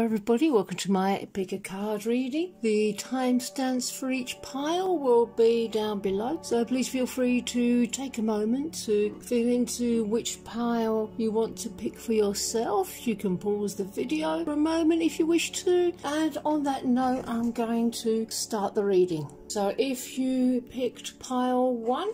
everybody, welcome to my pick a card reading. The timestamps for each pile will be down below, so please feel free to take a moment to feel into which pile you want to pick for yourself. You can pause the video for a moment if you wish to, and on that note I'm going to start the reading. So if you picked pile 1,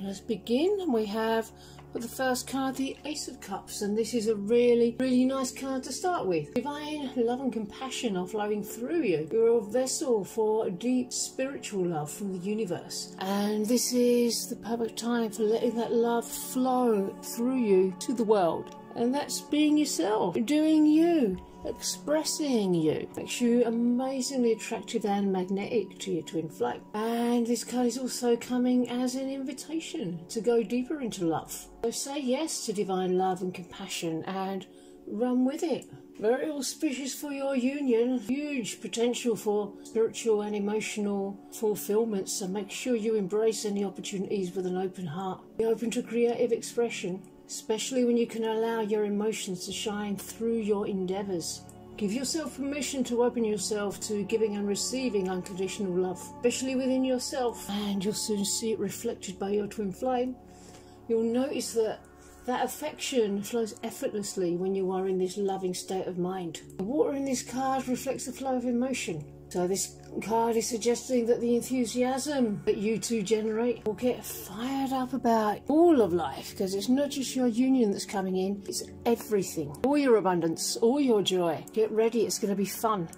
let's begin. We have for the first card, the Ace of Cups, and this is a really nice card to start with. Divine love and compassion are flowing through you. You're a vessel for deep spiritual love from the universe, and this is the perfect time for letting that love flow through you to the world. And that's being yourself, doing you, expressing you. Makes you amazingly attractive and magnetic to your twin flame. And this card is also coming as an invitation to go deeper into love. So say yes to divine love and compassion and run with it. Very auspicious for your union. Huge potential for spiritual and emotional fulfillment, so make sure you embrace any opportunities with an open heart. Be open to creative expression, especially when you can allow your emotions to shine through your endeavours. Give yourself permission to open yourself to giving and receiving unconditional love, especially within yourself, and you'll soon see it reflected by your twin flame. You'll notice that affection flows effortlessly when you are in this loving state of mind. The water in this card reflects the flow of emotion. So this card is suggesting that the enthusiasm that you two generate will get fired up about all of life, because it's not just your union that's coming in, it's everything. All your abundance, all your joy. Get ready, it's going to be fun.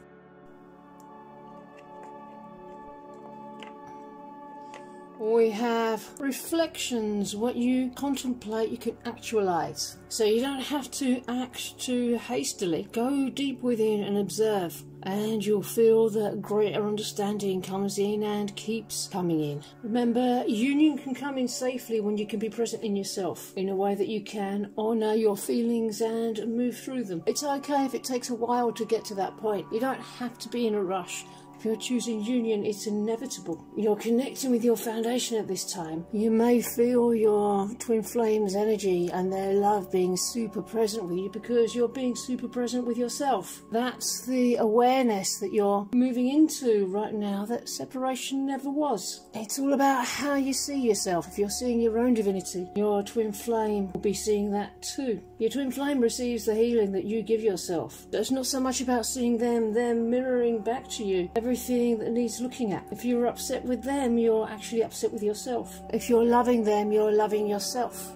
We have reflections. What you contemplate you can actualize, so you don't have to act too hastily. Go deep within and observe, and you'll feel that greater understanding comes in and keeps coming in. Remember, union can come in safely when you can be present in yourself in a way that you can honour your feelings and move through them. It's okay if it takes a while to get to that point. You don't have to be in a rush. If you're choosing union, it's inevitable. You're connecting with your foundation at this time. You may feel your twin flame's energy and their love being super present with you because you're being super present with yourself. That's the awareness that you're moving into right now that separation never was. It's all about how you see yourself. If you're seeing your own divinity, your twin flame will be seeing that too. Your twin flame receives the healing that you give yourself. So it's not so much about seeing them mirroring back to you everything that needs looking at. If you're upset with them, you're actually upset with yourself. If you're loving them, you're loving yourself.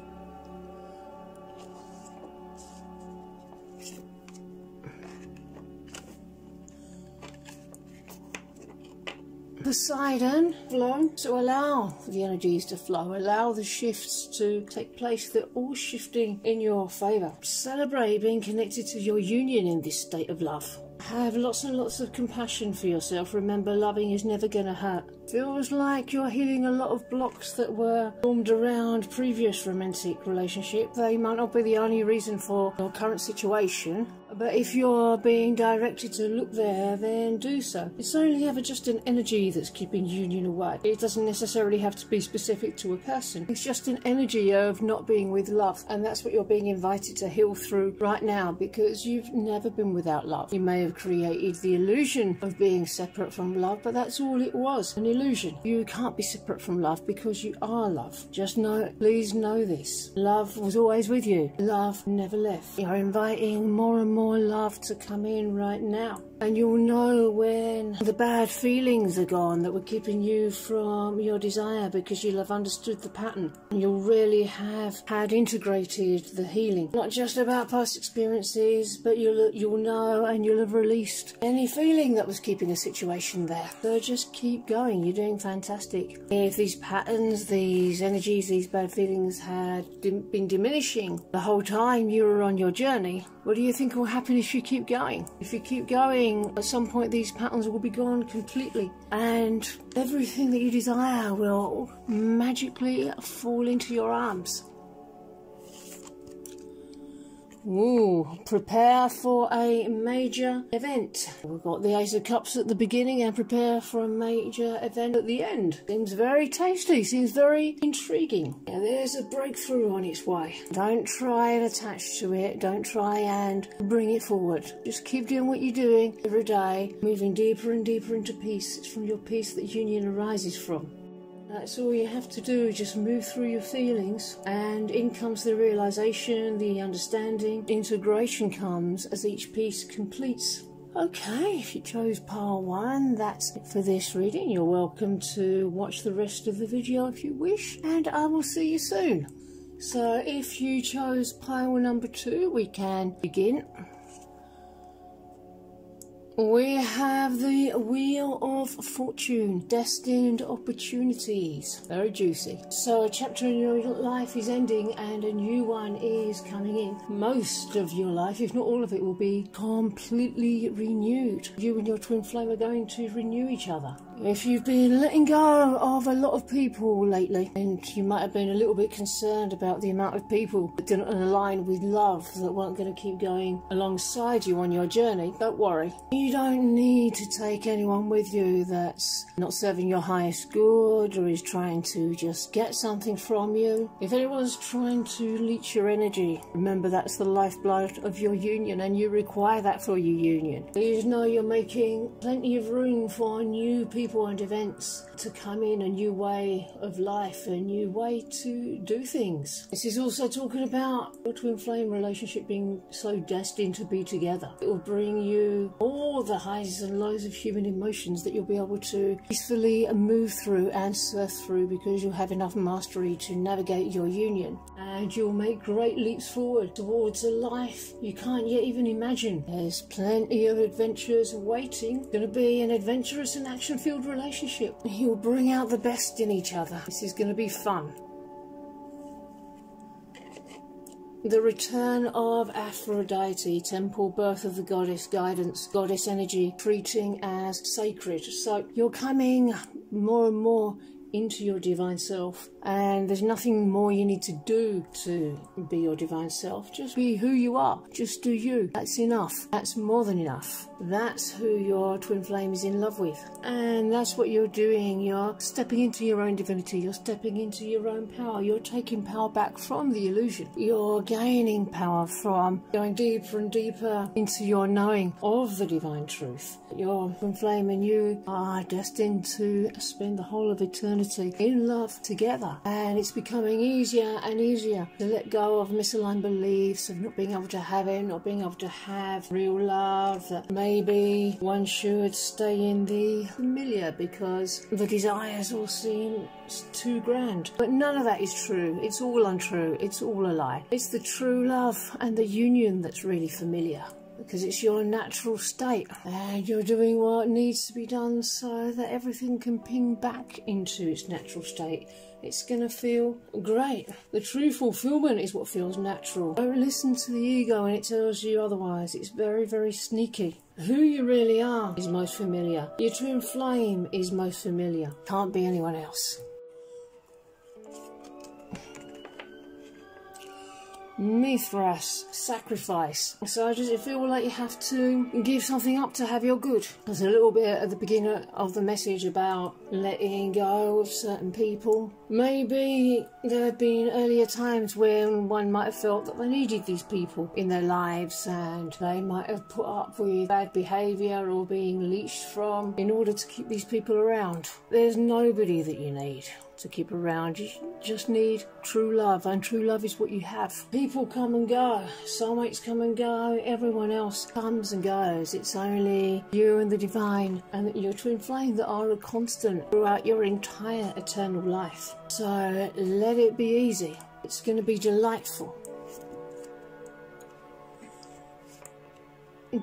Poseidon, flow. So allow the energies to flow, allow the shifts to take place. They're all shifting in your favour. Celebrate being connected to your union in this state of love. Have lots and lots of compassion for yourself. Remember, loving is never going to hurt. Feels like you're healing a lot of blocks that were formed around previous romantic relationship. They might not be the only reason for your current situation, but if you're being directed to look there, then do so. It's only ever just an energy that's keeping union away. It doesn't necessarily have to be specific to a person. It's just an energy of not being with love, and that's what you're being invited to heal through right now, because you've never been without love. You may have created the illusion of being separate from love, but that's all it was, an illusion. You can't be separate from love because you are love. Just know, please know this. Love was always with you. Love never left. You're inviting more and more love to come in right now, and you'll know when the bad feelings are gone that were keeping you from your desire, because you'll have understood the pattern and you'll really have had integrated the healing. Not just about past experiences, but you'll know and you'll have released any feeling that was keeping a situation there. So just keep going. You're doing fantastic. If these patterns, these energies, these bad feelings had been diminishing the whole time you were on your journey, what do you think will happen if you keep going? If you keep going, at some point these patterns will be gone completely, and everything that you desire will magically fall into your arms. Ooh, prepare for a major event. We've got the Ace of Cups at the beginning and prepare for a major event at the end. Seems very tasty, seems very intriguing. Now there's a breakthrough on its way. Don't try and attach to it, don't try and bring it forward. Just keep doing what you're doing every day, moving deeper and deeper into peace. It's from your peace that union arises from. That's all you have to do, just move through your feelings, and in comes the realization, the understanding, integration comes as each piece completes. Okay, if you chose pile 1, that's it for this reading. You're welcome to watch the rest of the video if you wish, and I will see you soon. So if you chose pile number 2, we can begin. We have the Wheel of Fortune, Destined Opportunities. Very juicy. So a chapter in your life is ending and a new one is coming in. Most of your life, if not all of it, will be completely renewed. You and your twin flame are going to renew each other. If you've been letting go of a lot of people lately, and you might have been a little bit concerned about the amount of people that didn't align with love, that weren't going to keep going alongside you on your journey, don't worry. You don't need to take anyone with you that's not serving your highest good or is trying to just get something from you. If anyone's trying to leech your energy, remember that's the lifeblood of your union and you require that for your union. Please know you're making plenty of room for new people and events to come in, a new way of life, a new way to do things. This is also talking about your twin flame relationship being so destined to be together. It will bring you all the highs and lows of human emotions that you'll be able to peacefully move through and surf through, because you'll have enough mastery to navigate your union, and you'll make great leaps forward towards a life you can't yet even imagine. There's plenty of adventures waiting. It's going to be an adventurous and action-filled relationship. You'll bring out the best in each other. This is going to be fun. The return of Aphrodite, temple, birth of the goddess, guidance, goddess energy, treating as sacred. So you're coming more and more into your divine self, and there's nothing more you need to do to be your divine self. Just be who you are. Just do you. That's enough. That's more than enough. That's who your twin flame is in love with, and that's what you're doing. You're stepping into your own divinity. You're stepping into your own power. You're taking power back from the illusion. You're gaining power from going deeper and deeper into your knowing of the divine truth. Your twin flame and you are destined to spend the whole of eternity in love together, and it's becoming easier and easier to let go of misaligned beliefs of not being able to have it, not being able to have real love, that maybe one should stay in the familiar because the desires all seem too grand. But none of that is true. It's all untrue. It's all a lie. It's the true love and the union that's really familiar, because it's your natural state, and you're doing what needs to be done so that everything can ping back into its natural state. It's gonna feel great. The true fulfillment is what feels natural. Don't listen to the ego when it tells you otherwise. It's very, very sneaky. Who you really are is most familiar. Your twin flame is most familiar. Can't be anyone else. Mithras, sacrifice. So does it feel like you have to give something up to have your good? There's a little bit at the beginning of the message about letting go of certain people. Maybe there have been earlier times when one might have felt that they needed these people in their lives, and they might have put up with bad behaviour or being leached from in order to keep these people around. There's nobody that you need to keep around. You just need true love, and true love is what you have. People come and go, soulmates come and go, everyone else comes and goes. It's only you and the divine and your twin flame that are a constant throughout your entire eternal life. So let it be easy. It's going to be delightful.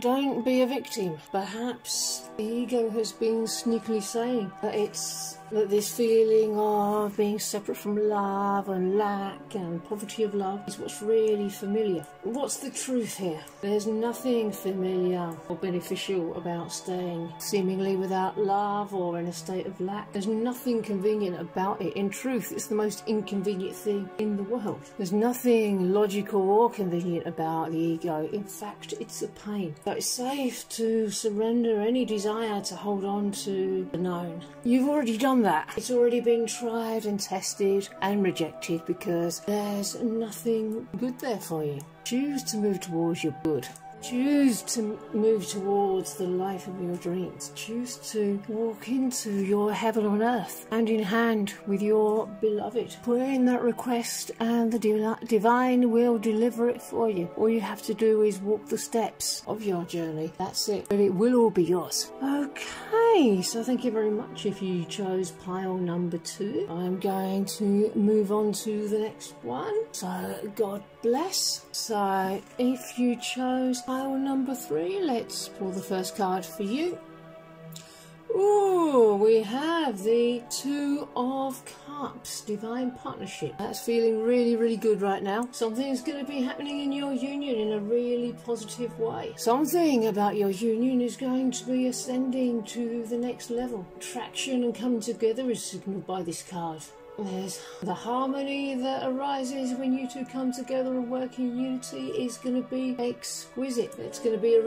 Don't be a victim. Perhaps the ego has been sneakily saying that it's that this feeling of being separate from love and lack and poverty of love is what's really familiar. What's the truth here? There's nothing familiar or beneficial about staying seemingly without love or in a state of lack. There's nothing convenient about it. In truth, it's the most inconvenient thing in the world. There's nothing logical or convenient about the ego. In fact, it's a pain. So it's safe to surrender any desire to hold on to the known. You've already done that. It's already been tried and tested and rejected because there's nothing good there for you. Choose to move towards your good. Choose to move towards the life of your dreams. Choose to walk into your heaven on earth, hand in hand with your beloved. Put in that request and the divine will deliver it for you. All you have to do is walk the steps of your journey. That's it. But it will all be yours. Okay, so thank you very much if you chose pile number 2. I'm going to move on to the next one. So God bless. So if you chose pile number 3, let's pull the first card for you. Ooh, we have the 2 of Cups, Divine Partnership. That's feeling really, really good right now. Something's going to be happening in your union in a really positive way. Something about your union is going to be ascending to the next level. Traction and coming together is signalled by this card. There's the harmony that arises when you two come together and work in unity is going to be exquisite. It's going to be a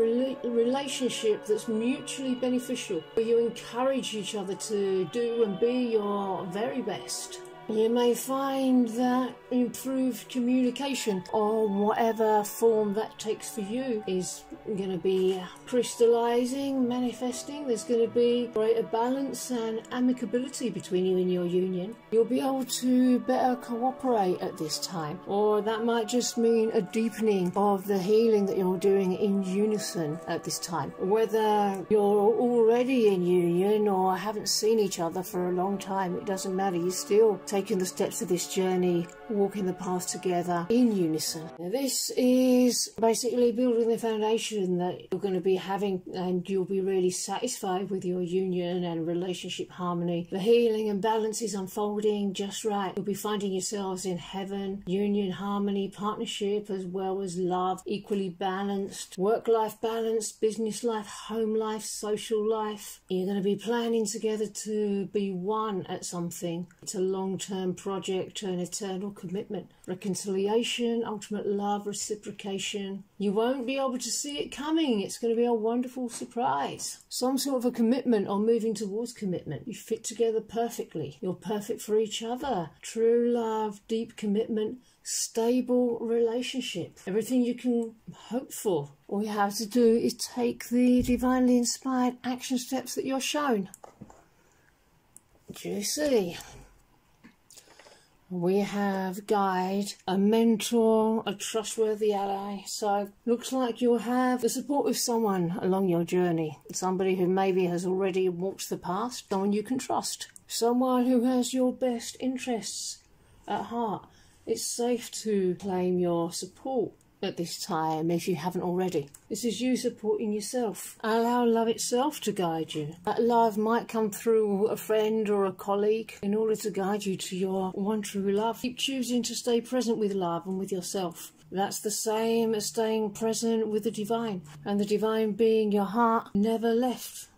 relationship that's mutually beneficial, where you encourage each other to do and be your very best. You may find that improved communication, or whatever form that takes for you, is going to be crystallizing, manifesting. There's going to be greater balance and amicability between you and your union. You'll be able to better cooperate at this time, or that might just mean a deepening of the healing that you're doing in unison at this time. Whether you're already in union or haven't seen each other for a long time, it doesn't matter. You still taking the steps of this journey, walking the path together in unison. Now, this is basically building the foundation that you're going to be having, and you'll be really satisfied with your union and relationship harmony. The healing and balance is unfolding just right. You'll be finding yourselves in heaven, union, harmony, partnership, as well as love, equally balanced, work-life balance, business life, home life, social life. You're going to be planning together to be one at something. It's a long-term project, an eternal commitment, reconciliation, ultimate love, reciprocation. You won't be able to see it coming. It's going to be a wonderful surprise. Some sort of a commitment or moving towards commitment. You fit together perfectly. You're perfect for each other. True love, deep commitment, stable relationship. Everything you can hope for. All you have to do is take the divinely inspired action steps that you're shown. Juicy. We have guide, a mentor, a trustworthy ally. So looks like you'll have the support of someone along your journey. Somebody who maybe has already walked the path, someone you can trust. Someone who has your best interests at heart. It's safe to claim your support at this time if you haven't already. This is you supporting yourself. Allow love itself to guide you. That love might come through a friend or a colleague in order to guide you to your one true love. Keep choosing to stay present with love and with yourself. That's the same as staying present with the divine, and the divine being your heart never left.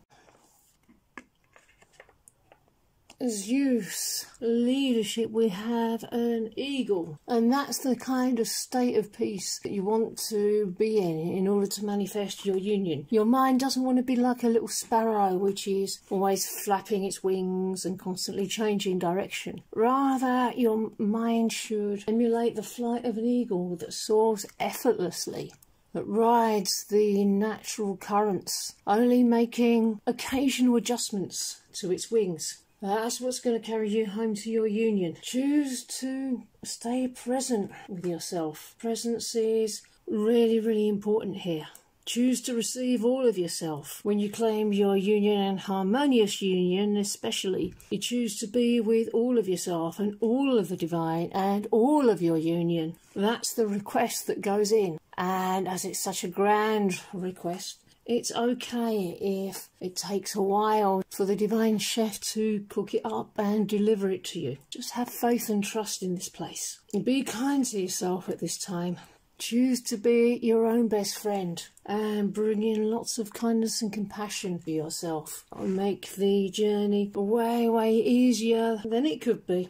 As youth leadership, we have an eagle, and that's the kind of state of peace that you want to be in order to manifest your union. Your mind doesn't want to be like a little sparrow which is always flapping its wings and constantly changing direction. Rather, your mind should emulate the flight of an eagle that soars effortlessly, that rides the natural currents, only making occasional adjustments to its wings. That's what's going to carry you home to your union. Choose to stay present with yourself. Presence is really, really important here. Choose to receive all of yourself. When you claim your union and harmonious union especially, you choose to be with all of yourself and all of the divine and all of your union. That's the request that goes in. And as it's such a grand request, It's okay if it takes a while for the divine chef to cook it up and deliver it to you. Just have faith and trust in this place. And be kind to yourself at this time. Choose to be your own best friend and bring in lots of kindness and compassion for yourself. It'll make the journey way, way easier than it could be.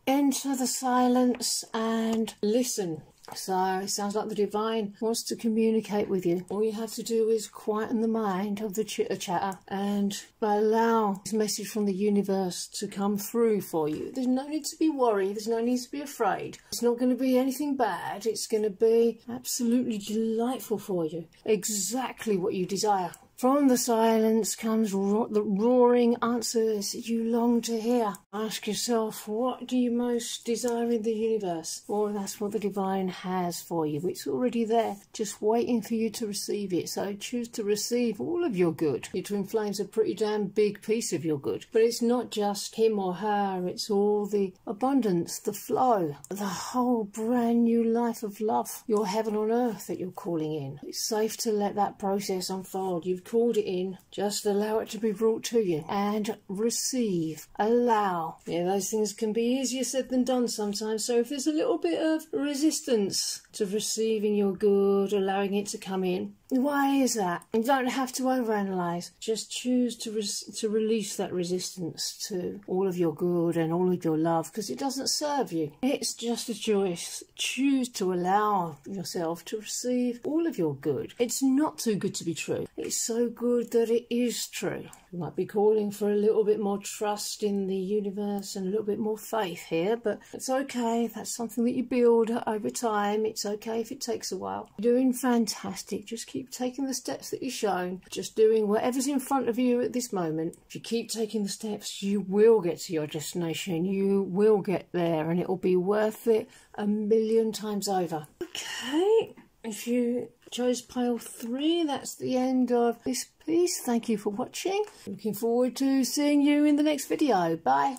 Enter the silence and listen. So it sounds like the divine wants to communicate with you. All you have to do is quieten the mind of the chitter-chatter and allow this message from the universe to come through for you. There's no need to be worried. There's no need to be afraid. It's not going to be anything bad. It's going to be absolutely delightful for you. Exactly what you desire. From the silence comes the roaring answers you long to hear. Ask yourself, what do you most desire in the universe? Well, that's what the divine has for you. It's already there, just waiting for you to receive it. So choose to receive all of your good. Your twin flame's a pretty damn big piece of your good. But it's not just him or her. It's all the abundance, the flow, the whole brand new life of love, your heaven on earth that you're calling in. It's safe to let that process unfold. You've called it in, just allow it to be brought to you and receive, allow. Yeah, those things can be easier said than done sometimes, so if there's a little bit of resistance to receiving your good, allowing it to come in, why is that? You don't have to overanalyze. Just choose to release that resistance to all of your good and all of your love, because it doesn't serve you. It's just a choice. Choose to allow yourself to receive all of your good. It's not too good to be true. It's so good that it is true. You might be calling for a little bit more trust in the universe and a little bit more faith here, but it's okay. That's something that you build over time. It's okay if it takes a while. You're doing fantastic. Just keep taking the steps that you've shown. Just doing whatever's in front of you at this moment. If you keep taking the steps, you will get to your destination. You will get there, and it'll be worth it 1,000,000 times over. Okay, if you chose pile 3, that's the end of this piece. Thank you for watching. Looking forward to seeing you in the next video. Bye.